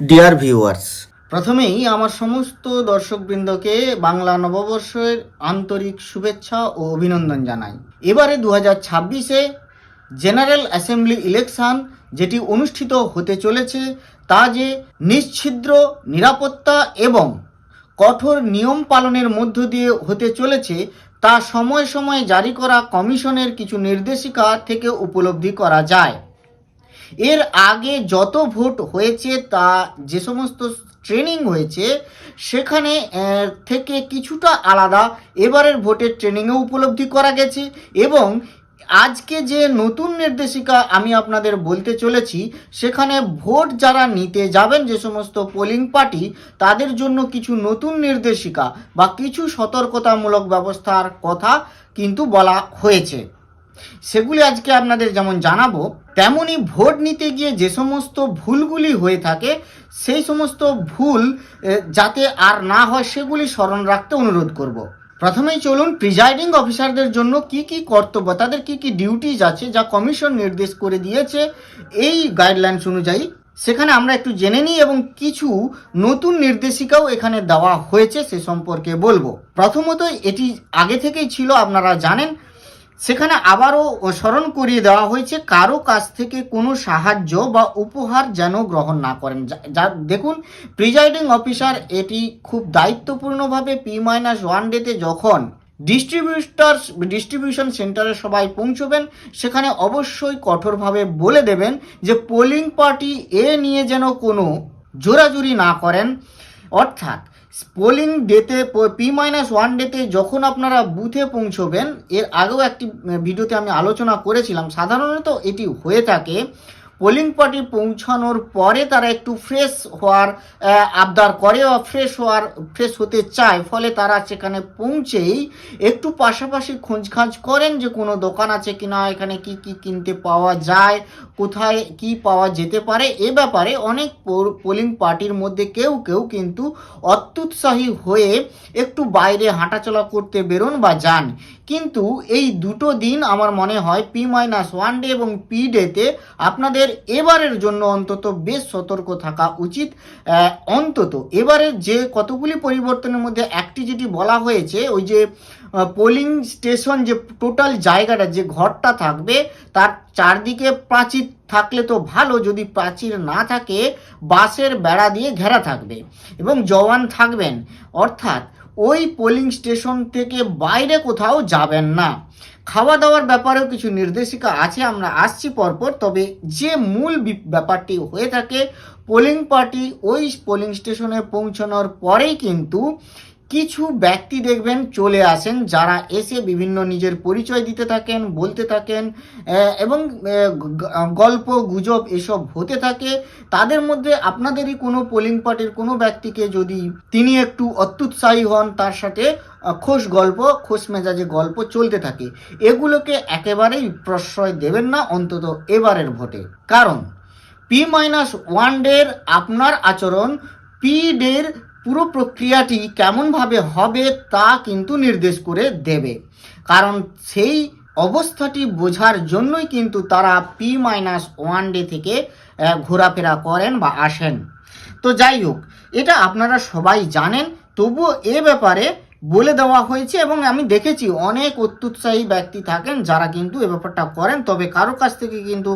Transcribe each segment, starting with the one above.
Dear viewers, প্রথমেই আমার সমস্ত দর্শকবৃন্দকে বাংলা নববর্ষের আন্তরিক শুভেচ্ছা ও অভিনন্দন জানাই। এবারে 2026-এ জেনারেল অ্যাসেম্বলি ইলেকশন যেটি অনুষ্ঠিত হতে চলেছে তা যে নিশ্ছিদ্র নিরাপত্তা এবং কঠোর নিয়ম পালনের মধ্য দিয়ে হতে চলেছে তা সময়ে সময়ে জারি করা কমিশনের কিছু নির্দেশিকা থেকে উপলব্ধি করা যায়। এর আগে যত ভোট হয়েছে তা যে সমস্ত ট্রেনিং হয়েছে সেখানে থেকে কিছুটা আলাদা এবারের ভোটের ট্রেনিংয়ে উপলব্ধি করা গেছে। এবং আজকে যে নতুন নির্দেশিকা আমি আপনাদের বলতে চলেছি সেখানে ভোট যারা নিতে যাবেন যে সমস্ত পোলিং পার্টি তাদের জন্য কিছু নতুন নির্দেশিকা বা কিছু সতর্কতামূলক ব্যবস্থার কথা কিন্তু বলা হয়েছে। সেগুলি আজকে আপনাদের যেমন জানাবো, তেমনি ভোট নিতে গিয়ে যে সমস্ত ভুলগুলি হয়ে থাকে সেই সমস্ত ভুল যাতে আর না হয় সেগুলি স্মরণ রাখতে অনুরোধ করব। প্রথমেই চলুন প্রিজাইডিং অফিসারদের জন্য কি কি কর্তব্য, তাদের কি কি ডিউটিজ আছে যা কমিশন নির্দেশ করে দিয়েছে এই গাইডলাইন্স অনুযায়ী সেখানে আমরা একটু জেনে নিই এবং কিছু নতুন নির্দেশিকাও এখানে দেওয়া হয়েছে সে সম্পর্কে বলবো। প্রথমত এটি আগে থেকেই ছিল, আপনারা জানেন। সেখানে আবারও স্মরণ করিয়ে দেওয়া হয়েছে কারো কাছ থেকে কোনো সাহায্য বা উপহার যেন গ্রহণ না করেন। যা দেখুন, প্রিজাইডিং অফিসার এটি খুব দায়িত্বপূর্ণভাবে P-1 ডেতে যখন ডিস্ট্রিবিউশন সেন্টারে সবাই পৌঁছবেন সেখানে অবশ্যই কঠোরভাবে বলে দেবেন যে পোলিং পার্টি নিয়ে যেন কোনো জোরাজুরি না করেন। অর্থাৎ পোলিং ডেতে P-1 ডেতে যখন আপনারা বুথে পৌঁছবেন, এর আগেও একটি ভিডিওতে আমি আলোচনা করেছিলাম, সাধারণত এটি হয়ে থাকে পোলিং পার্টি পৌঁছানোর পরে তারা একটু ফ্রেশ হওয়ার আবদার করে বা ফ্রেশ হতে চায়, ফলে তারা সেখানে পৌঁছেই একটু পাশাপাশি খোঁজখাঁজ করেন যে কোনো দোকান আছে কিনা, এখানে কি কি কিনতে পাওয়া যায়, কোথায় কি পাওয়া যেতে পারে। এ ব্যাপারে অনেক পোলিং পার্টির মধ্যে কেউ কেউ কিন্তু অত্যুৎসাহী হয়ে একটু বাইরে হাঁটাচলা করতে বেরোন বা যান। কিন্তু এই দুটো দিন আমার মনে হয় P-1 ডে এবং P ডেতে আপনাদের এবারের জন্য অন্তত বেশ সতর্ক থাকা উচিত। অন্তত এবারের যে কতগুলি পরিবর্তনের মধ্যে একটি যেটি বলা হয়েছে, ওই যে পোলিং স্টেশন যে টোটাল জায়গাটা যে ঘরটা থাকবে তার চারদিকে প্রাচীর থাকলে তো ভালো, যদি প্রাচীর না থাকে বাঁশের বেড়া দিয়ে ঘেরা থাকবে এবং জওয়ান থাকবেন। অর্থাৎ ওই পোলিং স্টেশন থেকে বাইরে কোথাও যাবেন না। খাওয়া দাওয়ার ব্যাপারেও কিছু নির্দেশিকা আছে, আমরা আসছি পরপর। তবে যে মূল ব্যাপারটি হয়ে থাকে, পোলিং পার্টি ওই পোলিং স্টেশনে পৌঁছানোর পরেই কিন্তু কিছু ব্যক্তি দেখবেন চলে আসেন যারা এসে বিভিন্ন নিজের পরিচয় দিতে থাকেন, বলতে থাকেন এবং গল্প গুজব এসব হতে থাকে। তাদের মধ্যে আপনাদেরই কোনো পোলিং পার্টির কোনো ব্যক্তিকে যদি তিনি একটু অত্যুৎসাহী হন, তার সাথে খোশ মেজাজে গল্প চলতে থাকে, এগুলোকে একেবারেই প্রশ্রয় দেবেন না অন্তত এবারের ভোটে। কারণ P-1 ডের আপনার আচরণ পি ডের পুরো প্রক্রিয়াটি কেমনভাবে হবে তা কিন্তু নির্দেশ করে দেবে। কারণ সেই অবস্থাটি বোঝার জন্যই কিন্তু তারা P-1 ডে থেকে ঘোরাফেরা করেন বা আসেন। তো যাই হোক, এটা আপনারা সবাই জানেন, তবুও এ ব্যাপারে বলে দেওয়া হয়েছে। এবং আমি দেখেছি অনেক অত্যুৎসাহী ব্যক্তি থাকেন যারা কিন্তু এ ব্যাপারটা করেন। তবে কারো কাছ থেকে কিন্তু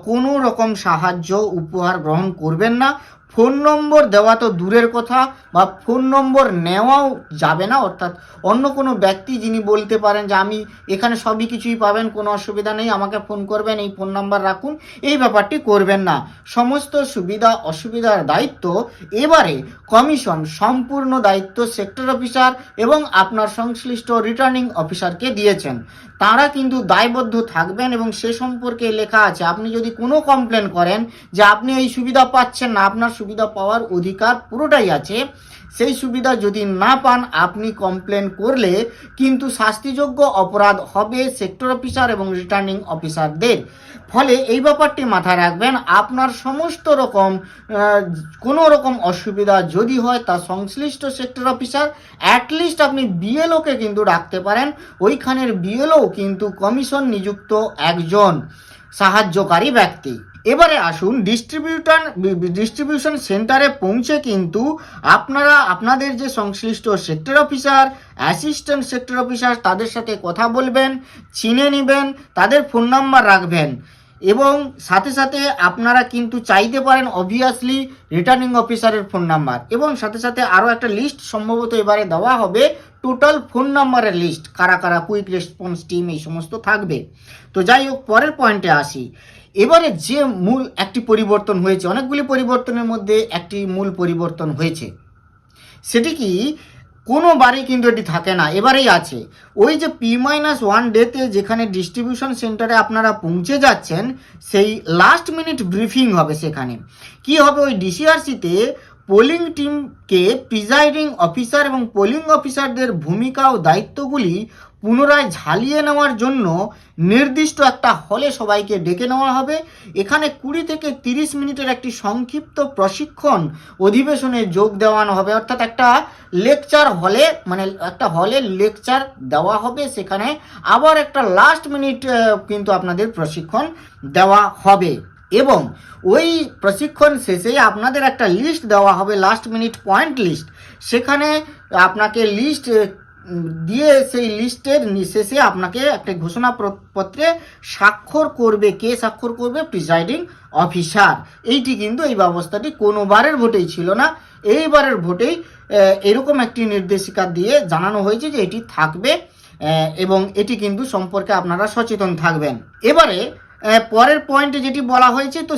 কোনো রকম সাহায্য উপহার গ্রহণ করবেন না। ফোন নম্বর দেওয়া তো দূরের কথা, বা ফোন নম্বর নেওয়াও যাবে না। অর্থাৎ অন্য কোনো ব্যক্তি যিনি বলতে পারেন যে আমি এখানে সবই কিছুই পাবেন, কোনো অসুবিধা নেই, আমাকে ফোন করবেন, এই ফোন নাম্বার রাখুন, এই ব্যাপারটি করবেন না। সমস্ত সুবিধা অসুবিধার দায়িত্ব এবারে কমিশন সম্পূর্ণ দায়িত্ব সেক্টর অফিসার এবং আপনার সংশ্লিষ্ট রিটার্নিং অফিসারকে দিয়েছেন। তারা কিন্তু দায়বদ্ধ থাকবেন এবং সে সম্পর্কে লেখা আছে, আপনি যদি কোনো কমপ্লেন করেন যে আপনি এই সুবিধা পাচ্ছেন না, আপনার সুবিধা পাওয়ার অধিকার পুরোটাই আছে। সেই সুবিধা যদি না পান, আপনি কমপ্লেন করলে কিন্তু শাস্তিযোগ্য অপরাধ হবে সেক্টর অফিসার এবং রিটার্নিং অফিসারদের। ফলে এই ব্যাপারটি মাথায় রাখবেন, আপনার সমস্ত রকম কোনো রকম অসুবিধা যদি হয় তা সংশ্লিষ্ট সেক্টর অফিসার, অ্যাটলিস্ট আপনি বিএলওকে কিন্তু রাখতে পারেন। ওইখানের বিএলও কিন্তু কমিশন নিযুক্ত একজন সাহায্যকারী ব্যক্তি। এবারে আসুন ডিস্ট্রিবিউশন সেন্টারে পৌঁছে কিন্তু আপনারা আপনাদের যে সংশ্লিষ্ট sector officer, assistant sector officer তাদের সাথে কথা বলবেন, চিনে নেবেন, তাদের ফোন নাম্বার রাখবেন এবং সাথে সাথে আপনারা কিন্তু চাইতে পারেন অবভিয়াসলি রিটার্নিং অফিসারের ফোন নাম্বার, এবং সাথে সাথে আরও একটা লিস্ট সম্ভবত এবারে দেওয়া হবে, টোটাল ফোন নাম্বারের লিস্ট, কারা কারা কুইক রেসপন্স টিম এই সমস্ত থাকবে। তো যাই হোক, পরের পয়েন্টে আসি। এবারে যে মূল একটি পরিবর্তন হয়েছে, অনেকগুলি পরিবর্তনের মধ্যে একটি মূল পরিবর্তন হয়েছে, সেটি কি কোনো বারে কিন্তু এটি থাকে না, এবারেই আছে। ওই যে P-1 ডেতে যেখানে ডিস্ট্রিবিউশন সেন্টারে আপনারা পৌঁছে যাচ্ছেন, সেই লাস্ট মিনিট ব্রিফিং হবে। সেখানে কি হবে, ওই ডিসিআরসিতে পোলিং টিমকে প্রিজাইডিং অফিসার এবং পোলিং অফিসারদের ভূমিকা ও দায়িত্বগুলি পুনরায় ঝালিয়ে নেওয়ার জন্য নির্দিষ্ট একটা হলে সবাইকে ডেকে নেওয়া হবে। এখানে 20 থেকে 30 মিনিটের একটি সংক্ষিপ্ত প্রশিক্ষণ অধিবেশনে যোগ দেওয়ানো হবে, অর্থাৎ একটা লেকচার হলে, মানে একটা হলে লেকচার দেওয়া হবে, সেখানে আবার একটা লাস্ট মিনিট কিন্তু আপনাদের প্রশিক্ষণ দেওয়া হবে। এবং ওই প্রশিক্ষণ শেষে আপনাদের একটা লিস্ট দেওয়া হবে, লাস্ট মিনিট পয়েন্ট লিস্ট। সেখানে আপনাকে লিস্ট দিয়ে সেই লিস্টের শেষে আপনাকে একটা ঘোষণাপত্রে স্বাক্ষর করবে। কে স্বাক্ষর করবে? Presiding officer. এইটি কিন্তু এই ব্যবস্থাটি কোনোবারের ভোটেই ছিল না, এইবারের ভোটেই এরকম একটি নির্দেশিকা দিয়ে জানানো হয়েছে যে এটি থাকবে, এবং এটি কিন্তু সম্পর্কে আপনারা সচেতন থাকবেন। এবারে পরের পয়েন্টে যেটি বলা হয়েছে, তো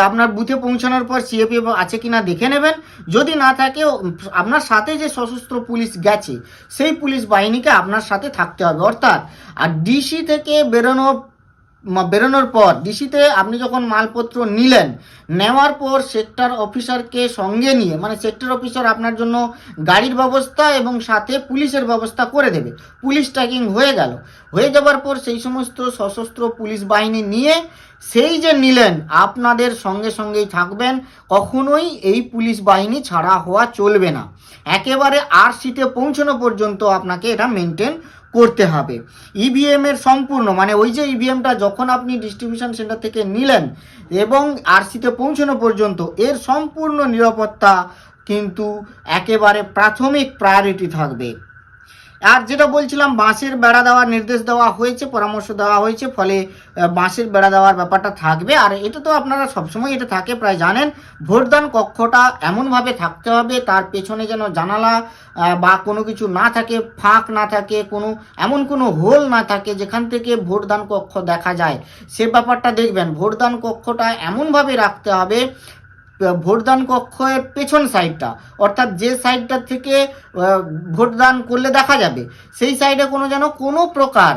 আপনার বুথে পৌঁছানোর পর সিএপি আছে কিনা দেখে নেবেন। যদি না থাকে, আপনার সাথে যে সশস্ত্র পুলিশ গেছে সেই পুলিশ বাহিনীকে আপনার সাথে থাকতে হবে। অর্থাৎ আর ডিসি থেকে বেরোনোর পর, ডিসিতে আপনি যখন মালপত্র নিলেন, নেওয়ার পর সেক্টর অফিসারকে সঙ্গে নিয়ে, মানে সেক্টর অফিসার আপনার জন্য গাড়ির ব্যবস্থা এবং সাথে পুলিশের ব্যবস্থা করে দেবে। পুলিশ ট্র্যাকিং হয়ে যাবার পর সেই সমস্ত সশস্ত্র পুলিশ বাহিনী নিয়ে সেই যে নিলেন আপনাদের সঙ্গে সঙ্গেই থাকবেন। কখনোই এই পুলিশ বাহিনী ছাড়া হওয়া চলবে না, একেবারে আরসিতে পৌঁছানো পর্যন্ত আপনাকে এটা মেনটেন করতে হবে। ইভিএম এর সম্পূর্ণ, মানে ওই যে ইভিএমটা যখন আপনি ডিস্ট্রিবিউশন সেন্টার থেকে নিলেন এবং আরসিতে পৌঁছানো পর্যন্ত, এর সম্পূর্ণ নিরাপত্তা কিন্তু একেবারে প্রাথমিক প্রায়োরিটি থাকবে। আর যেটা বলছিলাম, বাঁশের বেড়া দেওয়ার নির্দেশ দেওয়া হয়েছে, পরামর্শ দেওয়া হয়েছে, ফলে বাঁশের বেড়া দেওয়ার ব্যাপারটা থাকবে। আর এটা তো আপনারা সবসময় এটা থাকে, প্রায় জানেন। ভোটদান কক্ষটা এমনভাবে থাকতে হবে, তার পেছনে যেন জানালা বা কোনো কিছু না থাকে, ফাঁক না থাকে, এমন কোনো হোল না থাকে যেখান থেকে ভোটদান কক্ষ দেখা যায়, সে ব্যাপারটা দেখবেন। ভোটদান কক্ষটা এমনভাবে রাখতে হবে, ভোটদান কক্ষের পেছন সাইডটা, অর্থাৎ যে সাইডটা থেকে ভোটদান করলে দেখা যাবে, সেই সাইডে কোনো প্রকার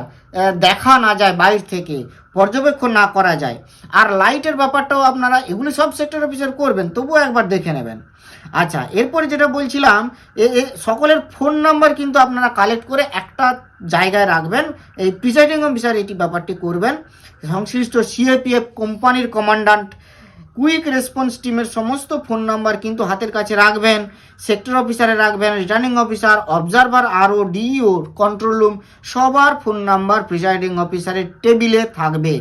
দেখা না যায়, বাইরে থেকে পর্যবেক্ষণ না করা যায়। আর লাইটের ব্যাপারটাও আপনারা, এগুলো সব সেক্টর অফিসার করবেন, তবুও একবার দেখে নেবেন। আচ্ছা, এরপরে যেটা বলছিলাম, সকলের ফোন নাম্বার কিন্তু আপনারা কালেক্ট করে একটা জায়গায় রাখবেন। এই প্রিসাইডিং অফিসার এটি ব্যাপারটি করবেন। সংশ্লিষ্ট সিএপিএফ কোম্পানির কমান্ড্যান্ট, কুইক রেসপন্স টিমের সমস্ত ফোন নাম্বার কিন্তু হাতের কাছে রাখবেন। সেক্টর অফিসারে রাখবেন, রিটার্নিং অফিসার, অবজারভার, আরও ডিইও, কন্ট্রোল রুম, সবার ফোন নাম্বার প্রিসাইডিং অফিসারের টেবিলে থাকবে।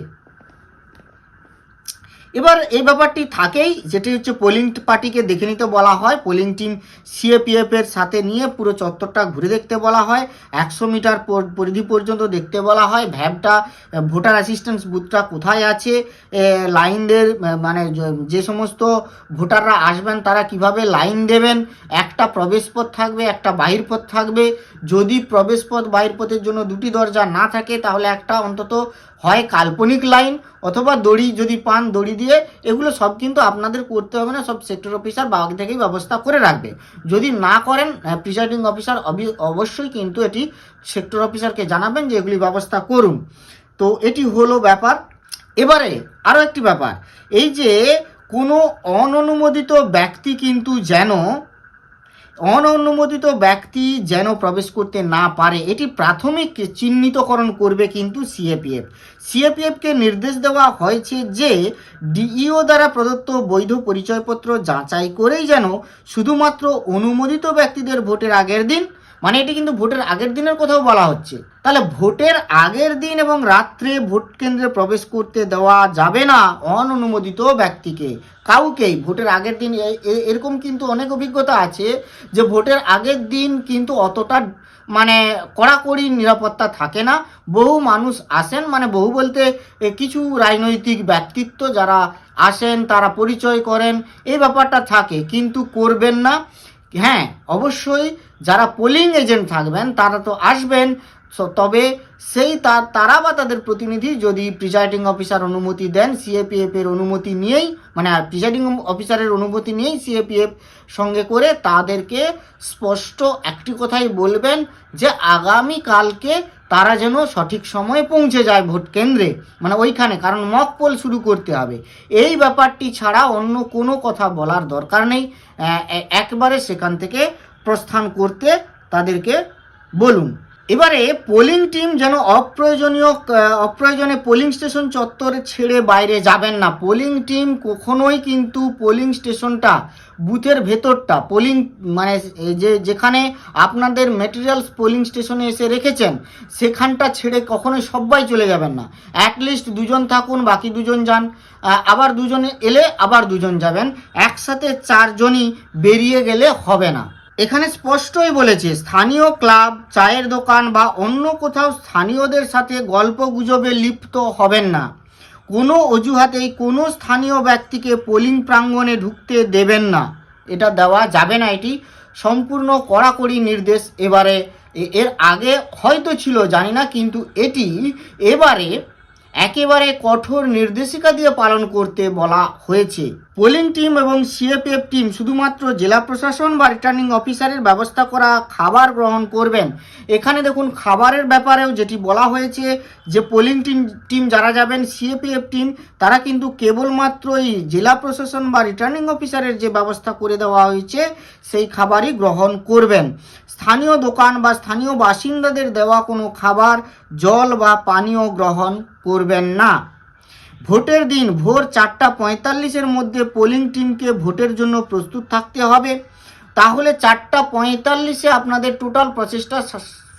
এবার এই ব্যাপারটি থাকেই, যেটি হচ্ছে পোলিং পার্টিকে দেখে নিতে বলা হয়। পোলিং টিম সিএপিএফ এর সাথে নিয়ে পুরো চত্বরটা ঘুরে দেখতে বলা হয়, 100 মিটার পরিধি পর্যন্ত দেখতে বলা হয়। ভ্যাবটা, ভোটার অ্যাসিস্ট্যান্স বুথটা কোথায় আছে, লাইনদের, মানে যে সমস্ত ভোটাররা আসবেন তারা কিভাবে লাইন দেবেন, একটা প্রবেশ পথ থাকবে, একটা বাহির পথ থাকবে। যদি প্রবেশ পথ বাহির পথের জন্য দুটি দরজা না থাকে, তাহলে একটা অন্তত হয় কাল্পনিক লাইন, অথবা দড়ি যদি পান দড়ি দিয়ে, এগুলো সব কিন্তু আপনাদের করতে হবে না, সব সেক্টর অফিসার বা আগে থেকেই ব্যবস্থা করে রাখবে। যদি না করেন, প্রিসাইডিং অফিসার অবশ্যই কিন্তু এটি সেক্টর অফিসারকে জানাবেন যে এগুলি ব্যবস্থা করুন। তো এটি হলো ব্যাপার। এবারে আরও একটি ব্যাপার, এই যে কোনো অননুমোদিত ব্যক্তি কিন্তু যেন প্রবেশ করতে না পারে, এটি প্রাথমিক চিহ্নিতকরণ করবে কিন্তু সিএপিএফকে নির্দেশ দেওয়া হয়েছে যে ডিইও দ্বারা প্রদত্ত বৈধ পরিচয়পত্র যাচাই করেই যেন শুধুমাত্র অনুমোদিত ব্যক্তিদের ভোটের আগের দিন, মানে এটি কিন্তু ভোটের আগের দিনের কথাও বলা হচ্ছে, তাহলে ভোটের আগের দিন এবং রাত্রে ভোট কেন্দ্রে প্রবেশ করতে দেওয়া যাবে না অননুমোদিত ব্যক্তিকে, কাউকেই। ভোটের আগের দিন এরকম কিন্তু অনেক অভিজ্ঞতা আছে যে ভোটের আগের দিন কিন্তু অতটা মানে কড়াকড়ি নিরাপত্তা থাকে না। বহু মানুষ আসেন, মানে বহু বলতে কিছু রাজনৈতিক ব্যক্তিত্ব যারা আসেন, তারা পরিচয় করেন, এই ব্যাপারটা থাকে, কিন্তু করবেন না। হ্যাঁ, অবশ্যই যারা পোলিং এজেন্ট থাকবেন তারা তো আসবেন, তবে সেই তারা বা তাদের প্রতিনিধি যদি প্রিজাইডিং অফিসার অনুমতি দেন, সিএপিএফ এর অনুমতি নিয়েই, মানে প্রিজাইডিং অফিসারের অনুমতি নিয়েই সিএপিএফ সঙ্গে করে তাদেরকে স্পষ্ট একটি কথাই বলবেন যে আগামী কালকে তারা যেন সঠিক সময়ে পৌঁছে যায় ভোট কেন্দ্রে, মানে ওইখানে, কারণ মক পোল শুরু করতে হবে। এই ব্যাপারটি ছাড়া অন্য কোনো কথা বলার দরকার নেই। একবারে সেখান থেকে প্রস্থান করতে তাদেরকে বলুন। এবারে পোলিং টিম যেন অপ্রয়োজনে পোলিং স্টেশন চত্বরে ছেড়ে বাইরে যাবেন না। পোলিং টিম কখনোই কিন্তু পোলিং স্টেশনটা, বুথের ভেতরটা, পোলিং মানে যেখানে আপনাদের মেটেরিয়ালস পোলিং স্টেশনে এসে রেখেছেন সেখানটা ছেড়ে কখনোই সবাই চলে যাবেন না। অ্যাটলিস্ট দুজন থাকুন, বাকি দুজন যান, আবার দুজনে এলে আবার দুজন যাবেন, একসাথে চারজনই বেরিয়ে গেলে হবে না। এখানে স্পষ্টই বলেছে স্থানীয় ক্লাব, চায়ের দোকান বা অন্য কোথাও স্থানীয়দের সাথে গল্প গুজবে লিপ্ত হবেন না। কোনো অজুহাতেই কোনো স্থানীয় ব্যক্তিকে পোলিং প্রাঙ্গণে ঢুকতে দেবেন না, এটা দেওয়া যাবে না। এটি সম্পূর্ণ কড়াকড়ি নির্দেশ। এবারে এর আগে হয়তো ছিল জানি না, কিন্তু এটি এবারে একেবারে কঠোর নির্দেশিকা দিয়ে পালন করতে বলা হয়েছে। পোলিং টিম এবং সিএপিএফ টিম শুধুমাত্র জেলা প্রশাসন বা রিটার্নিং অফিসারের ব্যবস্থা করা খাবার গ্রহণ করবেন। এখানে দেখুন খাবারের ব্যাপারেও যেটি বলা হয়েছে যে পোলিং টিম যারা যাবেন, সিএপিএফ টিম, তারা কিন্তু কেবলমাত্র এই জেলা প্রশাসন বা রিটার্নিং অফিসারের যে ব্যবস্থা করে দেওয়া হয়েছে সেই খাবারই গ্রহণ করবেন। স্থানীয় দোকান বা স্থানীয় বাসিন্দাদের দেওয়া কোনো খাবার, জল বা পানীয় গ্রহণ করবেন না। ভোটের দিন ভোর 4:45-এর মধ্যে পোলিং টিমকে ভোটের জন্য প্রস্তুত থাকতে হবে। তাহলে 4:45-এ আপনাদের টোটাল প্রসেসটা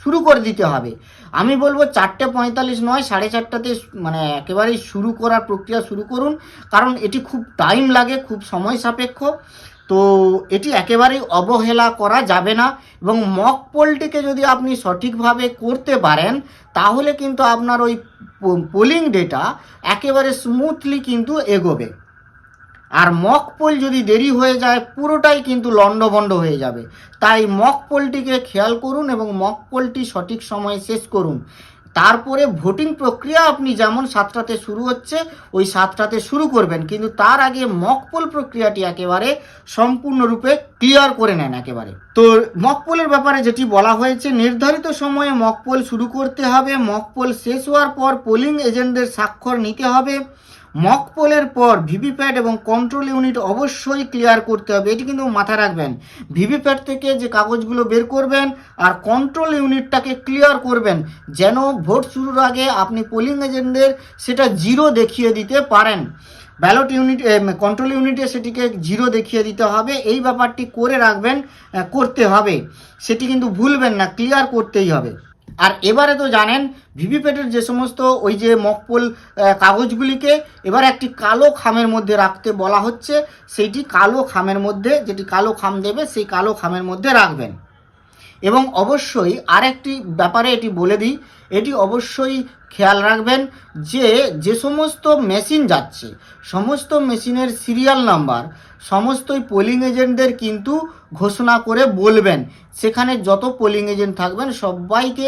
শুরু করে দিতে হবে। আমি বলবো 4:45 নয়, 4:30-তে মানে একেবারেই শুরু করার প্রক্রিয়া শুরু করুন, কারণ এটি খুব টাইম লাগে, খুব সময় সাপেক্ষ। তো এটি একেবারেই অবহেলা করা যাবে না, এবং মক পোলটিকে যদি আপনি সঠিকভাবে করতে পারেন তাহলে কিন্তু আপনার ওই পোলিং ডেটা একেবারে স্মুথলি কিন্তু এগোবে। আর মক পোল যদি দেরি হয়ে যায় পুরোটাই কিন্তু লন্ডভন্ড হয়ে যাবে। তাই মক পোলটিকে খেয়াল করুন এবং মক পোলটি সঠিক সময়ে শেষ করুন। তারপরে ভোটিং প্রক্রিয়া আপনি যেমন 7টাতে শুরু হচ্ছে ওই 7টাতে শুরু করবেন, কিন্তু তার আগে মক পোল প্রক্রিয়াটি একেবারে সম্পূর্ণরূপে ক্লিয়ার করে নেন একেবারে। তো মক পোলের ব্যাপারে যেটি বলা হয়েছে, নির্ধারিত সময়ে মক পোল শুরু করতে হবে। মক পোল শেষ হওয়ার পর পোলিং এজেন্টদের স্বাক্ষর নিতে হবে। মক পোলের পর ভিভিপ্যাট এবং কন্ট্রোল ইউনিট অবশ্যই ক্লিয়ার করতে হবে। এটি কিন্তু মাথায় রাখবেন, ভিভিপ্যাট থেকে যে কাগজগুলো বের করবেন আর কন্ট্রোল ইউনিটটাকে ক্লিয়ার করবেন, যেন ভোট শুরুর আগে আপনি পোলিং এজেন্টদের সেটা 0 দেখিয়ে দিতে পারেন। ব্যালট ইউনিট, কন্ট্রোল ইউনিটে সেটিকে 0 দেখিয়ে দিতে হবে। এই ব্যাপারটি করে রাখবেন, করতে হবে, সেটি কিন্তু ভুলবেন না, ক্লিয়ার করতেই হবে। আর এবারে তো জানেন ভিভিপ্যাটের যে সমস্ত ওই যে মকপোল কাগজগুলিকে এবার একটি কালো খামের মধ্যে রাখতে বলা হচ্ছে। সেইটি কালো খামের মধ্যে, যেটি কালো খাম দেবে সেই কালো খামের মধ্যে রাখবেন। এবং অবশ্যই আরেকটি ব্যাপারে এটি বলে দিই, এটি অবশ্যই খেয়াল রাখবেন যে যে সমস্ত মেশিন যাচ্ছে সমস্ত মেশিনের সিরিয়াল নাম্বার সমস্তই পোলিং এজেন্টদের কিন্তু ঘোষণা করে বলবেন। সেখানে যত পোলিং এজেন্ট থাকবেন সবাইকে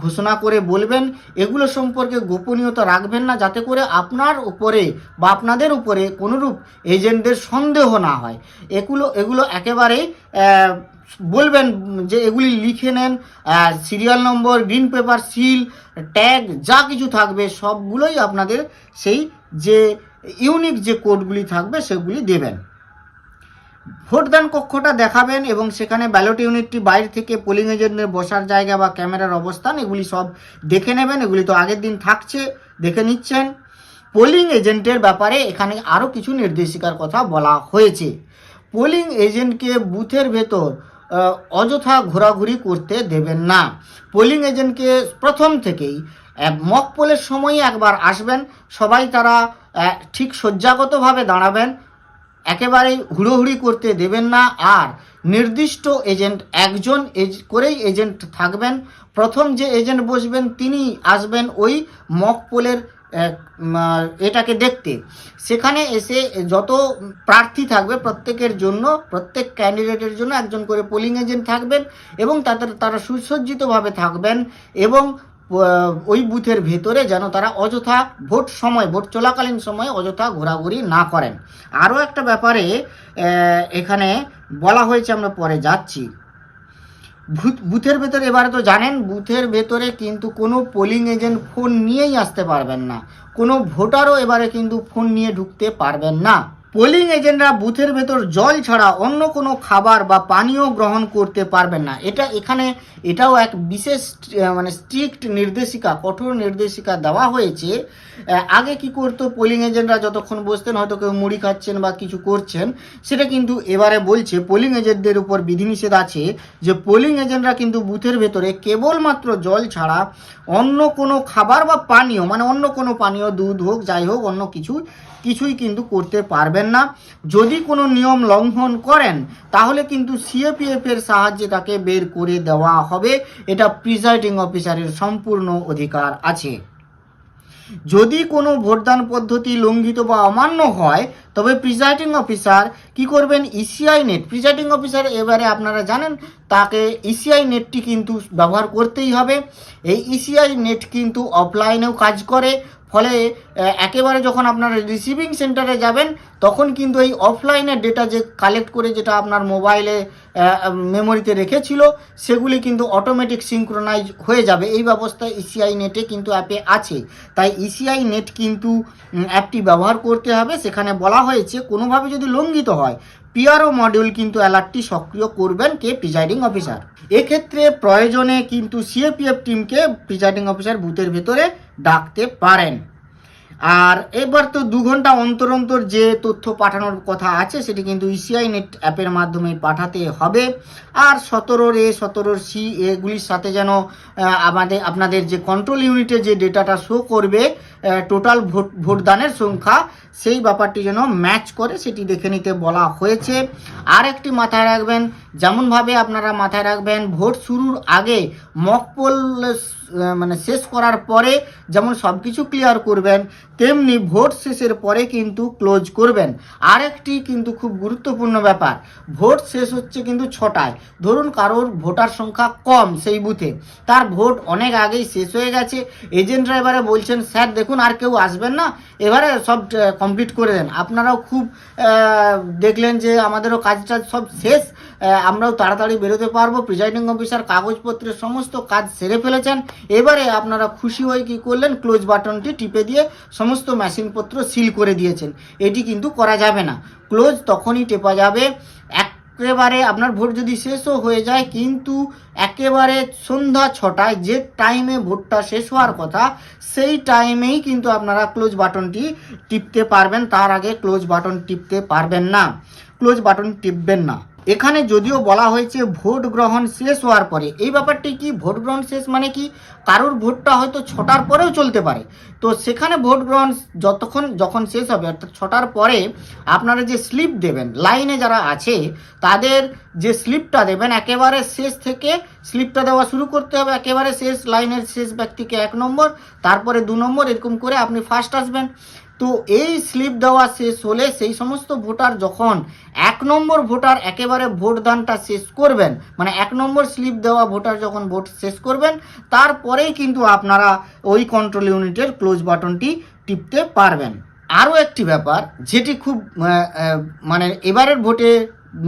ঘোষণা করে বলবেন। এগুলো সম্পর্কে গোপনীয়তা রাখবেন না, যাতে করে আপনার উপরে বা আপনাদের উপরে কোনোরূপ এজেন্টদের সন্দেহ না হয়। এগুলো একেবারেই বলবেন যে এগুলি লিখে নেন, serial number, green paper, seal, tag যা কিছু থাকবে সবগুলোই আপনাদের সেই যে ইউনিক যে কোডগুলি থাকবে সেগুলি দেবেন। ভোটদান কক্ষটা দেখাবেন এবং সেখানে ব্যালট ইউনিটটি বাইরে থেকে পোলিং এজেন্টের বসার জায়গা বা ক্যামেরার অবস্থান এগুলি সব দেখে নেবেন। এগুলি তো আগের দিন থাকছে, দেখে নিচ্ছেন। পোলিং এজেন্টের ব্যাপারে এখানে আরও কিছু নির্দেশিকার কথা বলা হয়েছে। পোলিং এজেন্টকে বুথের ভেতর অযথা ঘোরাঘুরি করতে দেবেন না। পোলিং এজেন্টকে প্রথম থেকেই মক পোলের সময়ই একবার আসবেন, সবাই তারা ঠিক শয্যাগতভাবে দাঁড়াবেন, একেবারেই হুড়োহুড়ি করতে দেবেন না। আর নির্দিষ্ট এজেন্ট একজন করেই এজেন্ট থাকবেন। প্রথম যে এজেন্ট বসবেন তিনি আসবেন ওই মক পোলের এটাকে দেখতে। সেখানে এসে যত প্রার্থী থাকবে প্রত্যেকের জন্য, প্রত্যেক ক্যান্ডিডেটের জন্য একজন করে পোলিং এজেন্ট থাকবেন এবং তারা সুসজ্জিতভাবে থাকবেন এবং ওই বুথের ভেতরে যেন তারা অযথা ভোট চলাকালীন সময়ে অযথা ঘোরাঘুরি না করেন। আরও একটা ব্যাপারে এখানে বলা হয়েছে, আমরা পরে যাচ্ছি। বুথের ভেতরে এবারে তো জানেন, বুথের ভেতরে কিন্তু কোনো পোলিং এজেন্ট ফোন নিয়েই আসতে পারবেন না, কোনো ভোটারও এবারে কিন্তু ফোন নিয়ে ঢুকতে পারবেন না। পোলিং এজেন্টরা বুথের ভেতর জল ছাড়া অন্য কোনো খাবার বা পানীয় গ্রহণ করতে পারবেন না। এটাও এক বিশেষ স্ট্রিক্ট নির্দেশিকা, কঠোর নির্দেশিকা দেওয়া হয়েছে। আগে কি করতো, পোলিং এজেন্টরা যতক্ষণ বসতেন হয়তো কেউ মুড়ি খাচ্ছেন বা কিছু করছেন, সেটা কিন্তু এবারে বলছে পোলিং এজেন্টদের উপর বিধিনিষেধ আছে যে পোলিং এজেন্টরা কিন্তু বুথের ভেতরে কেবলমাত্র জল ছাড়া অন্য কোনো খাবার বা পানীয়, অন্য কোনো পানীয়, দুধ হোক যাই হোক, অন্য কিছুই কিন্তু করতে পারবেন না। যদি কোনো নিয়ম লঙ্ঘন করেন তাহলে কিন্তু সিএপিএফ এর সাহায্যে তাকে বের করে দেওয়া হবে। এটা প্রিজাইডিং অফিসারের সম্পূর্ণ অধিকার আছে। যদি কোনো ভোটদান পদ্ধতি লঙ্ঘিত বা অমান্য হয় তবে প্রিজাইডিং অফিসার কি করবেন, ইসিআই নেট, প্রিজাইডিং অফিসার এবারে আপনারা জানেন তাকে ইসিআই নেটটি কিন্তু ব্যবহার করতেই হবে। এই ইসিআই নেট কিন্তু অফলাইনেও কাজ করে, ফলে একেবারে যখন আপনারা রিসিভিং সেন্টারে যাবেন তখন কিন্তু এই অফলাইনের ডেটা যে কালেক্ট করে যেটা আপনার মোবাইলে মেমোরিতে রেখেছিল সেগুলি কিন্তু অটোমেটিক সিঙ্ক্রোনাইজ হয়ে যাবে। এই ব্যবস্থা ইসিআই নেটে কিন্তু অ্যাপে আছে। তাই ইসিআই নেট কিন্তু অ্যাপটি ব্যবহার করতে হবে। সেখানে বলা হয়েছে কোনোভাবে যদি লঙ্ঘিত হয় পিআরও মডিউল কিন্তু অ্যালার্টটি সক্রিয় করবেন কে, প্রিজাইডিং অফিসার। এক্ষেত্রে প্রয়োজনে কিন্তু সিএপিএফ টিমকে প্রিজাইডিং অফিসার বুথের ভেতরে ডাকতে পারেন। আর এবার তো 2 ঘন্টা অন্তর অন্তর যে তথ্য পাঠানোর কথা আছে সেটি কিন্তু ইসিআই নেট অ্যাপের মাধ্যমে পাঠাতে হবে। আর 17A 17C এগুলির সাথে যেন আপনাদের যে কন্ট্রোল ইউনিটে যে ডেটাটা শো করবে টোটাল ভোটদানের সংখ্যা, সেই ব্যাপারটি যেন ম্যাচ করে সেটি দেখে নিতে বলা হয়েছে। আর একটি মাথায় রাখবেন, যেমনভাবে আপনারা মাথায় রাখবেন ভোট শুরুর আগে মক পোল শেষ করার পরে যেমন সব কিছু ক্লিয়ার করবেন, তেমনি ভোট শেষের পরে কিন্তু ক্লোজ করবেন। আর একটি কিন্তু খুব গুরুত্বপূর্ণ ব্যাপার, ভোট শেষ হচ্ছে কিন্তু 6টায়। ধরুন কারোর ভোটার সংখ্যা কম সেই বুথে, তার ভোট অনেক আগেই শেষ হয়ে গেছে, এজেন্টরা এবারে বলছেন স্যার দেখুন আর কেউ আসবেন না, এবারে সব কমপ্লিট করে দেন। আপনারাও খুব দেখলেন যে আমাদেরও কাজটা সব শেষ, আমরাও তাড়াতাড়ি বেরোতে পারবো, প্রিজাইডিং অফিসার কাগজপত্রের সমস্ত কাজ সেরে ফেলেছেন। এবারে আপনারা খুশি হয়ে কী করলেন, ক্লোজ বাটনটি টিপে দিয়ে সমস্ত মেশিনপত্র সিল করে দিয়েছেন। এটি কিন্তু করা যাবে না, ক্লোজ তখনই টেপা যাবে একেবারে আপনার ভোট যদি শেষও হয়ে যায়, কিন্তু একেবারে সন্ধ্যা 6টায় যে টাইমে ভোটটা শেষ হওয়ার কথা সেই টাইমেই কিন্তু আপনারা ক্লোজ বাটনটি টিপতে পারবেন। তার আগে ক্লোজ বাটন টিপতে পারবেন না, ক্লোজ বাটন টিপবেন না। এখানে যদিও বলা হয়েছে ভোট গ্রহণ শেষ হওয়ার পরে, এই ব্যাপারটি কি, ভোট গ্রহণ শেষ মানে কি, কারোর ভোটটা হয়তো 6টার পরেও চলতে পারে, তো সেখানে ভোট গ্রহণ যখন শেষ হবে অর্থাৎ 6টার পরে আপনারা যে স্লিপ দেবেন, লাইনে যারা আছে তাদের যে স্লিপটা দেবেন একেবারে শেষ থেকে স্লিপটা দেওয়া শুরু করতে হবে। একেবারে শেষ লাইনের শেষ ব্যক্তিকে 1 নম্বর, তারপরে 2 নম্বর, এরকম করে আপনি ফার্স্ট আসবেন। তো এই স্লিপ দেওয়া শেষ হলে সেই সমস্ত ভোটার যখন 1 নম্বর ভোটার একেবারে ভোটদানটা শেষ করবেন, 1 নম্বর স্লিপ দেওয়া ভোটার যখন ভোট শেষ করবেন, তারপরেই কিন্তু আপনারা ওই কন্ট্রোল ইউনিটের ক্লোজ বাটনটি টিপতে পারবেন। আরও একটি ব্যাপার যেটি খুব এবারের ভোটে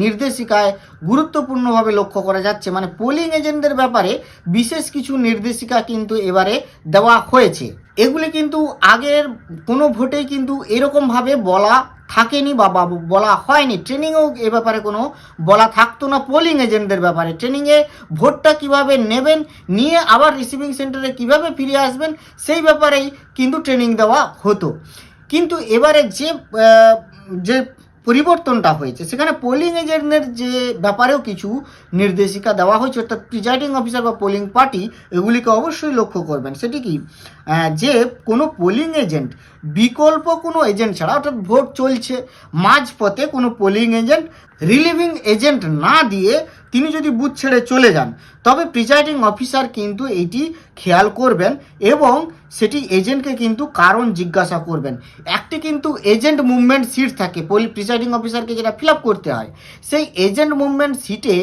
নির্দেশিকায় গুরুত্বপূর্ণভাবে লক্ষ্য করা যাচ্ছে, পোলিং এজেন্টদের ব্যাপারে বিশেষ কিছু নির্দেশিকা কিন্তু এবারে দেওয়া হয়েছে। এগুলি কিন্তু আগের কোনো ভোটেই কিন্তু এরকমভাবে বলা থাকেনি বা বলা হয়নি। ট্রেনিংয়েও এ ব্যাপারে কোনো বলা থাকতো না পোলিং এজেন্টদের ব্যাপারে। ট্রেনিংয়ে ভোটটা কিভাবে নেবেন, নিয়ে আবার রিসিভিং সেন্টারে কিভাবে ফিরে আসবেন, সেই ব্যাপারেই কিন্তু ট্রেনিং দেওয়া হতো। কিন্তু এবারে যে পরিবর্তনটা হয়েছে, সেখানে পোলিং এজেন্টদের যে ব্যাপারেও কিছু নির্দেশিকা দেওয়া হয়েছে, অর্থাৎ প্রিজাইডিং অফিসার বা পোলিং পার্টি এগুলিকে অবশ্যই লক্ষ্য করবেন। সেটি কি, যে কোনো পোলিং এজেন্ট বিকল্প কোনো এজেন্ট ছাড়া, অর্থাৎ ভোট চলছে মাঝপথে কোনো পোলিং এজেন্ট রিলিভিং এজেন্ট না দিয়ে তিনি যদি বুথ ছেড়ে চলে যান, তবে প্রিজাইডিং অফিসার কিন্তু এইটি খেয়াল করবেন এবং সেটি এজেন্টকে কিন্তু কারণ জিজ্ঞাসা করবেন। একটি কিন্তু এজেন্ট মুভমেন্ট সিট থাকে প্রিজাইডিং অফিসারকে, যেটা ফিল আপ করতে হয়। সেই এজেন্ট মুভমেন্ট সিটে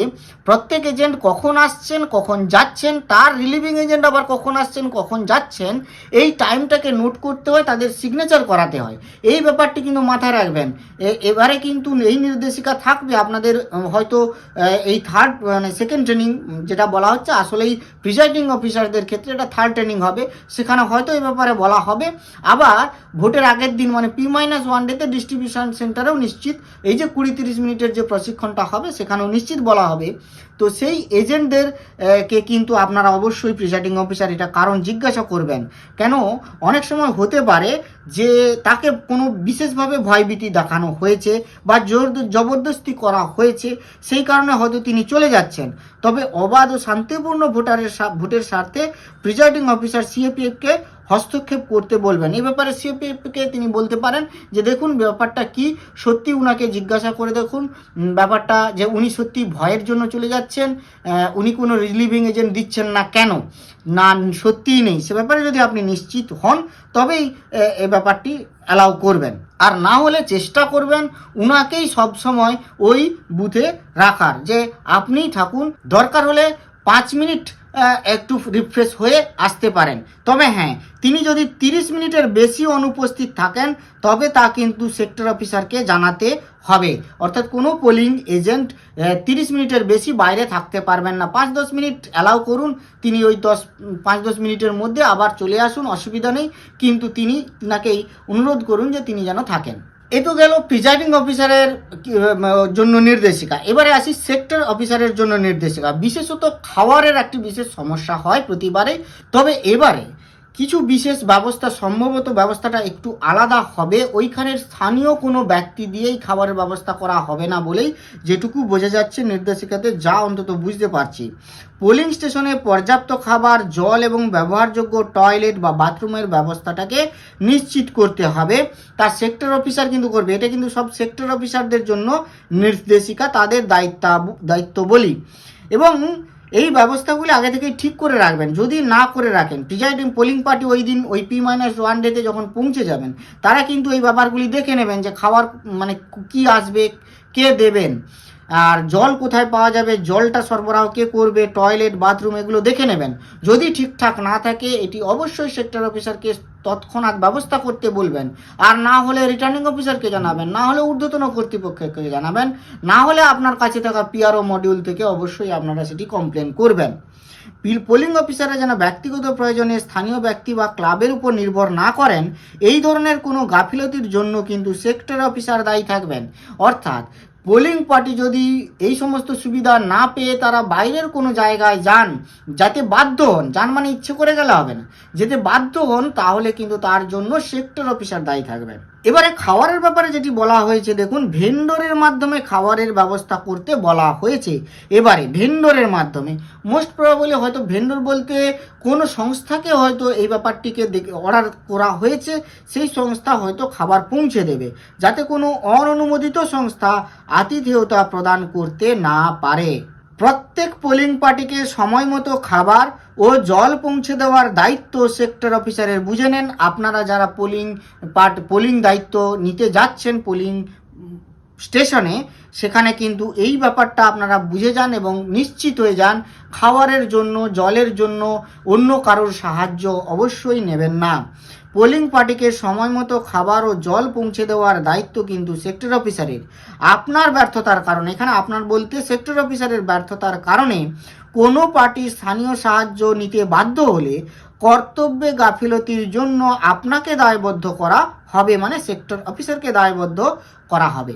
প্রত্যেক এজেন্ট কখন আসছেন কখন যাচ্ছেন, তার রিলিভিং এজেন্ট আবার কখন আসছেন কখন যাচ্ছেন, এই টাইমটাকে নোট করতে হয়, তাদের সিগনেচার করাতে হয়। এই ব্যাপারটি কিন্তু মাথায় রাখবেন। এবারে কিন্তু এই নির্দেশিকা থাকবে আপনাদের, হয়তো এই থার্ড মানে সেকেন্ড ট্রেনিং যেটা বলা হচ্ছে, আসলেই প্রিজাইডিং অফিসারদের ক্ষেত্রে এটা থার্ড ট্রেনিং হবে, সেখানে হয়তো এই ব্যাপারে বলা হবে। আবার ভোটের আগের দিন মানে P-1 ডেতে ডিস্ট্রিবিউশন সেন্টারেও নিশ্চিত এই যে 20-30 মিনিটের যে প্রশিক্ষণটা হবে সেখানেও নিশ্চিত বলা হবে। তো সেই এজেন্টদের কে কিন্তু আপনারা অবশ্যই প্রিজাইডিং অফিসার এটা কারণ জিজ্ঞাসা করবেন। কেন, অনেক সময় হতে পারে যে তাকে কোনো বিশেষভাবে ভয়ভীতি দেখানো হয়েছে বা জবরদস্তি করা হয়েছে, সেই কারণে হয়তো তিনি চলে যাচ্ছেন। তবে অবাধ ও শান্তিপূর্ণ ভোটের স্বার্থে প্রিজাইডিং অফিসার সিএপিএফকে হস্তক্ষেপ করতে বলবেন। এই ব্যাপারে সিএপিএফকে তিনি বলতে পারেন যে দেখুন ব্যাপারটা কি, সত্যি উনাকে জিজ্ঞাসা করে দেখুন ব্যাপারটা, যে উনি সত্যি ভয়ের জন্য চলে যাচ্ছেন, উনি কোনো রিলিভিং এজেন্ট দিচ্ছেন না কেন, না সত্যিই নেই, সে ব্যাপারে যদি আপনি নিশ্চিত হন তবেই এই ব্যাপারটি অ্যালাউ করবেন। আর না হলে চেষ্টা করবেন উনাকেই সবসময় ওই বুথে রাখার, যে আপনিই থাকুন, দরকার হলে 5 মিনিট একটু রিফ্রেশ হয়ে আসতে পারেন। তবে হ্যাঁ, তিনি যদি 30 মিনিটের বেশি অনুপস্থিত থাকেন তবে তা কিন্তু সেক্টর অফিসারকে জানাতে হবে। অর্থাৎ কোনো পোলিং এজেন্ট 30 মিনিটের বেশি বাইরে থাকতে পারবেন না। 5-10 মিনিট অ্যালাউ করুন, তিনি ওই 5-10 মিনিটের মধ্যে আবার চলে আসুন, অসুবিধা নেই, কিন্তু তিনাকেই অনুরোধ করুন যে তিনি যেন থাকেন। এ তো গেল প্রিজাইডিং অফিসারের জন্য নির্দেশিকা। এবারে আসি সেক্টর অফিসারের জন্য নির্দেশিকা। বিশেষত খাওয়ারের একটি বিশেষ সমস্যা হয় প্রতিবারে, তবে এবারে কিছু বিশেষ ব্যবস্থা, সম্ভবত ব্যবস্থাটা একটু আলাদা হবে, ওইখানের স্থানীয় কোনো ব্যক্তি দিয়েই খাবারের ব্যবস্থা করা হবে না বলেই যেটুকু বোঝা যাচ্ছে নির্দেশিকাতে, যা অন্তত বুঝতে পারছি। পোলিং স্টেশনে পর্যাপ্ত খাবার, জল এবং ব্যবহারযোগ্য টয়লেট বা বাথরুমের ব্যবস্থাটাকে নিশ্চিত করতে হবে, তার সেক্টর অফিসার কিন্তু করবে। এটা কিন্তু সব সেক্টর অফিসারদের জন্য নির্দেশিকা, তাদের দায়িত্ব বলি। এবং এই ব্যবস্থাগুলি আগে থেকেই ঠিক করে রাখবেন। যদি না করে রাখেন, প্রিজাইডিং পোলিং পার্টি ওই দিন ওই P-1 ডেতে যখন পৌঁছে যাবেন, তারা কিন্তু এই ব্যাপারগুলি দেখে নেবেন, যে খাবার মানে কি আসবে, কে দেবেন, আর জল কোথায় পাওয়া যাবে, জলটা সরবরাহ কে করবে, টয়লেট বাথরুম এগুলো দেখে নেবেন। যদি ঠিকঠাক না থাকে এটি অবশ্যই সেক্টর অফিসারকে তৎক্ষণাৎ ব্যবস্থা করতে বলবেন। আর না হলে রিটার্নিং অফিসারকে জানাবেন, না হলে ঊর্ধ্বতন কর্তৃপক্ষকে জানাবেন, না হলে আপনার কাছে থাকা পিআরও মডিউল থেকে অবশ্যই আপনারা সেটি কমপ্লেন করবেন। পোলিং অফিসাররা যেন ব্যক্তিগত প্রয়োজনে স্থানীয় ব্যক্তি বা ক্লাবের উপর নির্ভর না করেন, এই ধরনের কোনো গাফিলতির জন্য কিন্তু সেক্টর অফিসার দায়ী থাকবেন। অর্থাৎ পোলিং পার্টি যদি এই সমস্ত সুবিধা না পেয়ে তারা বাইরের কোনো জায়গায় যান, যাতে বাধ্য হন, যান মানে ইচ্ছে করে গেলে হবে না, যেতে বাধ্য হন, তাহলে কিন্তু তার জন্য সেক্টর অফিসার দায়ী থাকবেন। এবারে খাবারের ব্যাপারে যেটি বলা হয়েছে, দেখুন ভেন্ডরের মাধ্যমে খাবারের ব্যবস্থা করতে বলা হয়েছে। এবারে ভেন্ডরের মাধ্যমে মোস্ট প্রবাবলি হয়তো ভেন্ডর বলতে কোনো সংস্থাকে হয়তো এই ব্যাপারটিকে অর্ডার করা হয়েছে, সেই সংস্থা হয়তো খাবার পৌঁছে দেবে, যাতে কোনো অননুমোদিত সংস্থা আতিথেয়তা প্রদান করতে না পারে। প্রত্যেক পোলিং পার্টিকে সময় মতো খাবার ও জল পৌঁছে দেওয়ার দায়িত্ব সেক্টর অফিসারের। বুঝে নেন, আপনারা যারা পোলিং দায়িত্ব নিতে যাচ্ছেন পোলিং স্টেশনে, সেখানে কিন্তু এই ব্যাপারটা আপনারা বুঝে যান এবং নিশ্চিত হয়ে যান, খাবারের জন্য, জলের জন্য অন্য কারোর সাহায্য অবশ্যই নেবেন না। পোলিং পার্টিকে সময় মতো খাবার ও জল পৌঁছে দেওয়ার দায়িত্ব কিন্তু সেক্টর অফিসারের। আপনার ব্যর্থতার কারণে, এখানে আপনার বলতে সেক্টর অফিসারের ব্যর্থতার কারণে কোনো পার্টি স্থানীয় সাহায্য নিতে বাধ্য হলে কর্তব্যে গাফিলতির জন্য আপনাকে দায়বদ্ধ করা হবে, মানে সেক্টর অফিসারকে দায়বদ্ধ করা হবে।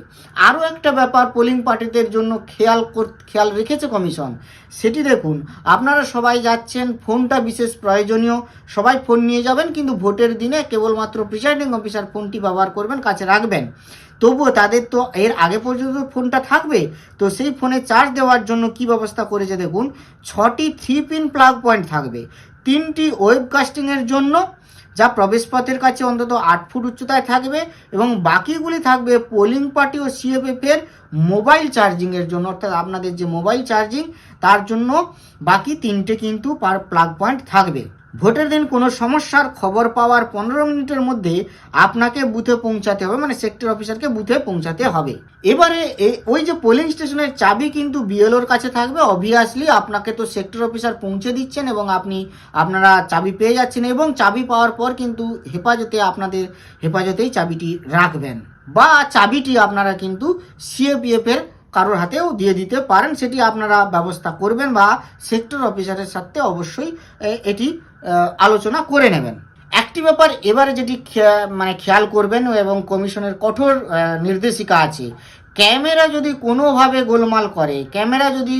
আরও একটা ব্যাপার পোলিং পার্টিদের জন্য খেয়াল রেখেছে কমিশন, সেটি দেখুন। আপনারা সবাই যাচ্ছেন, ফোনটা বিশেষ প্রয়োজনীয়, সবাই ফোন নিয়ে যাবেন, কিন্তু ভোটের দিনে কেবলমাত্র প্রিসাইডিং অফিসার ফোনটি ব্যবহার করবেন, কাছে রাখবেন। তবুও তাদের তো এর আগে পর্যন্ত ফোনটা থাকবে, তো সেই ফোনে চার্জ দেওয়ার জন্য কি ব্যবস্থা করেছে দেখুন, 6টি 3 পিন প্লাগ পয়েন্ট থাকবে, 3টি ওয়েবকাস্টিংয়ের জন্য যা প্রবেশপথের কাছে অন্তত 8 ফুট উচ্চতায় থাকবে, এবং বাকিগুলি থাকবে পোলিং পার্টি ও সিএফএফ এর মোবাইল চার্জিংয়ের জন্য, অর্থাৎ আপনাদের যে মোবাইল চার্জিং তার জন্য বাকি 3টে কিন্তু পার প্লাগ পয়েন্ট থাকবে। ভোটের দিন কোনো সমস্যার খবর পাওয়ার 15 মিনিটের মধ্যে আপনাকে বুথে পৌঁছাতে হবে, মানে সেক্টর অফিসারকে বুথে পৌঁছাতে হবে। এবারে ওই যে পোলিং স্টেশনের চাবি কিন্তু বিএলওর কাছে থাকবে। অবভিয়াসলি আপনাকে তো সেক্টর অফিসার পৌঁছে দিচ্ছেন এবং আপনারা চাবি পেয়ে যাচ্ছেন, এবং চাবি পাওয়ার পর কিন্তু আপনাদের হেফাজতেই চাবিটি রাখবেন, বা চাবিটি আপনারা কিন্তু সিএপিএফ এর কারোর হাতেও দিয়ে দিতে পারেন, সেটি আপনারা ব্যবস্থা করবেন বা সেক্টর অফিসারের সাথে অবশ্যই এটি আলোচনা করে নেবেন। একটি ব্যাপার এবারে যেটি খেয়াল করবেন, এবং কমিশনের কঠোর নির্দেশিকা আছে, ক্যামেরা যদি কোনোভাবে গোলমাল করে, ক্যামেরা যদি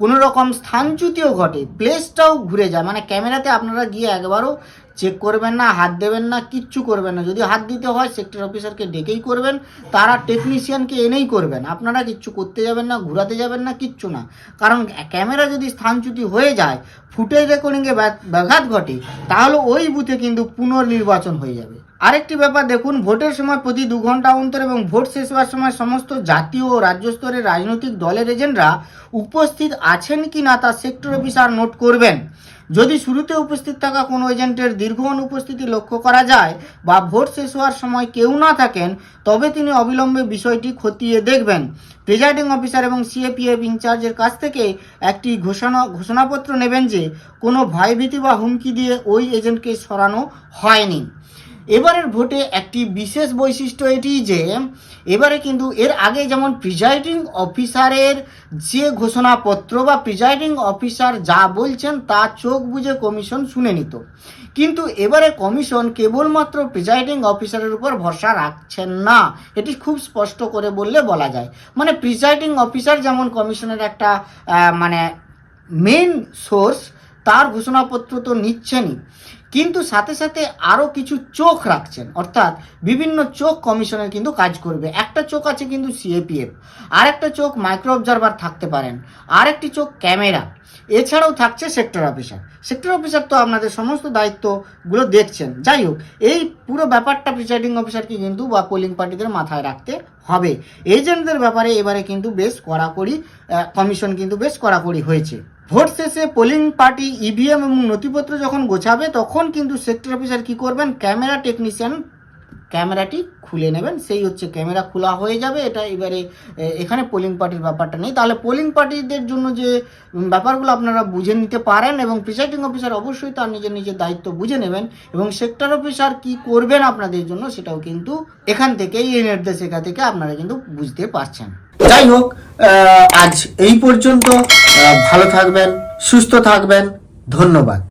কোনো রকম স্থানচ্যুতিও ঘটে, প্লেসটাও ঘুরে যায়, মানে ক্যামেরাতে আপনারা গিয়ে একবারও চেক করবেন না, হাত দেবেন না, কিচ্ছু করবেন না। যদি হাত দিতে হয় সেক্টর অফিসারকে ডেকেই করবেন, তারা টেকনিশিয়ানকে এনেই করবেন, আপনারা কিচ্ছু করতে যাবেন না, ঘুরাতে যাবেন না, কিচ্ছু না। কারণ ক্যামেরা যদি স্থানচ্যুতি হয়ে যায়, ফুটেজ রেকর্ডিংয়ে ব্যাঘাত ঘটে, তাহলে ওই বুথে কিন্তু পুনর্নির্বাচন হয়ে যাবে। আরেকটি ব্যাপার দেখুন, ভোটের সময় প্রতি 2 ঘন্টা অন্তর এবং ভোট শেষ হওয়ার সময় সমস্ত জাতীয় ও রাজ্য স্তরের রাজনৈতিক দলের এজেন্টরা উপস্থিত আছেন কি না তা সেক্টর অফিসার নোট করবেন। যদি শুরুতে উপস্থিত থাকা কোনো এজেন্টের দীর্ঘ অনুপস্থিতি লক্ষ্য করা যায় বা ভোট শেষ হওয়ার সময় কেউ না থাকেন, তবে তিনি অবিলম্বে বিষয়টি খতিয়ে দেখবেন। প্রিজাইডিং অফিসার এবং সিএপিএফ ইনচার্জের কাছ থেকে একটি ঘোষণাপত্র নেবেন যে কোনো ভয়ভীতি বা হুমকি দিয়ে ওই এজেন্টকে সরানো হয়নি। এবারের ভোটে একটি বিশেষ বৈশিষ্ট্য এটি যে এবারে কিন্তু এর আগে যেমন প্রিজাইডিং অফিসারের যে ঘোষণাপত্র বা প্রিজাইডিং অফিসার যা বলছেন তা চোখ বুজে কমিশন শুনে নিত, কিন্তু এবারে কমিশন কেবলমাত্র প্রিজাইডিং অফিসারের উপর ভরসা রাখছেন না, এটি খুব স্পষ্ট করে বলা যায়। মানে প্রিজাইডিং অফিসার যেমন কমিশনের একটা মেইন সোর্স, তার ঘোষণাপত্র তো নিচ্ছেনই, কিন্তু সাথে সাথে আরও কিছু চোখ রাখছেন, অর্থাৎ বিভিন্ন চোখ কমিশনের কিন্তু কাজ করবে। একটা চোখ আছে কিন্তু সিএপিএফ, আর একটা চোখ মাইক্রো অবজারভার থাকতে পারেন, আর একটি চোখ ক্যামেরা, এছাড়াও থাকছে সেক্টর অফিসার। সেক্টর অফিসার তো আপনাদের সমস্ত দায়িত্বগুলো দেখছেন। যাই হোক, এই পুরো ব্যাপারটা প্রিসাইডিং অফিসারকে কিন্তু বা পোলিং পার্টিদের মাথায় রাখতে হবে। এজেন্টদের ব্যাপারে এবারে কিন্তু বেশ কড়াকড়ি কমিশন কিন্তু বেশ কড়াকড়ি হয়েছে। ভোট শেষে পোলিং পার্টি ইভিএম এবং নথিপত্র যখন গোছাবে, তখন কিন্তু সেক্টর অফিসার কি করবেন, ক্যামেরা টেকনিশিয়ান ক্যামেরাটি খুলে নেবেন, সেই হচ্ছে ক্যামেরা খোলা হয়ে যাবে। এটা এবারে এখানে পোলিং পার্টির ব্যাপারটা নেই। তাহলে পোলিং পার্টিদের জন্য যে ব্যাপারগুলো আপনারা বুঝে নিতে পারেন, এবং প্রিসাইডিং অফিসার অবশ্যই তার নিজের দায়িত্ব বুঝে নেবেন, এবং সেক্টর অফিসার কি করবেন আপনাদের জন্য সেটাও কিন্তু এখান থেকে এই নির্দেশিকা থেকে আপনারা কিন্তু বুঝতে পারছেন। যাই হোক, আজ এই পর্যন্ত। ভালো থাকবেন, সুস্থ থাকবেন, ধন্যবাদ।